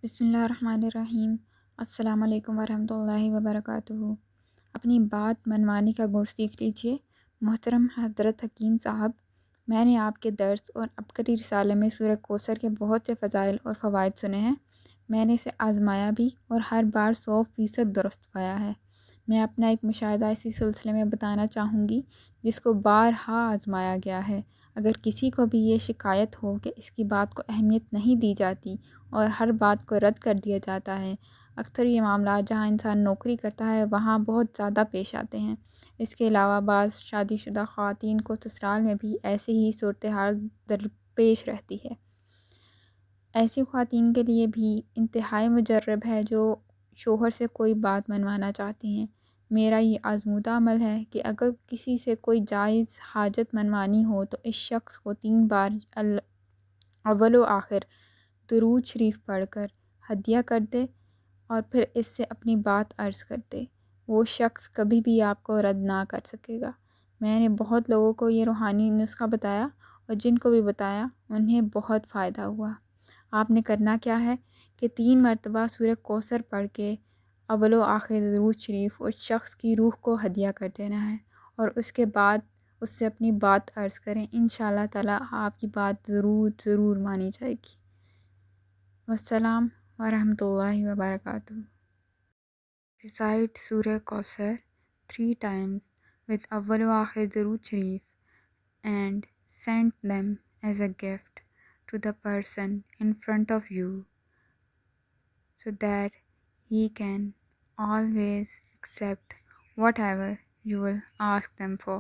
بسم اللہ الرحمن الرحیم۔ السلام علیکم ورحمۃ اللہ وبرکاتہ۔ اپنی بات منوانے کا گر سیکھ لیجیے۔ محترم حضرت حکیم صاحب، میں نے آپ کے درس اور عبقری رسالے میں سورہ کوثر کے بہت سے فضائل اور فوائد سنے ہیں۔ میں نے اسے آزمایا بھی اور ہر بار 100% درست پایا ہے۔ میں اپنا ایک مشاہدہ اسی سلسلے میں بتانا چاہوں گی جس کو بارہا آزمایا گیا ہے۔ اگر کسی کو بھی یہ شکایت ہو کہ اس کی بات کو اہمیت نہیں دی جاتی اور ہر بات کو رد کر دیا جاتا ہے، اکثر یہ معاملات جہاں انسان نوکری کرتا ہے وہاں بہت زیادہ پیش آتے ہیں۔ اس کے علاوہ بعض شادی شدہ خواتین کو سسرال میں بھی ایسے ہی صورتحال درپیش رہتی ہے۔ ایسی خواتین کے لیے بھی انتہائی مجرب ہے جو شوہر سے کوئی بات منوانا چاہتی ہیں۔ میرا یہ آزمودہ عمل ہے کہ اگر کسی سے کوئی جائز حاجت منوانی ہو تو اس شخص کو 3 بار اول و آخر درود شریف پڑھ کر ہدیہ کر دے اور پھر اس سے اپنی بات عرض کر دے۔ وہ شخص کبھی بھی آپ کو رد نہ کر سکے گا۔ میں نے بہت لوگوں کو یہ روحانی نسخہ بتایا اور جن کو بھی بتایا انہیں بہت فائدہ ہوا۔ آپ نے کرنا کیا ہے کہ 3 مرتبہ سورہ کوثر پڑھ کے اول و آخر درود شریف اس شخص کی روح کو ہدیہ کر دینا ہے اور اس کے بعد اس سے اپنی بات عرض کریں۔ انشاءاللہ تعالی آپ کی بات ضرور مانی جائے گی۔ والسلام ورحمۃ اللہ وبرکاتہ۔ Recite Surah Kausar 3 times with Awwal wa Akhir Durood Sharif and send them as a gift to the person in front of you so that he can always accept whatever you will ask them for.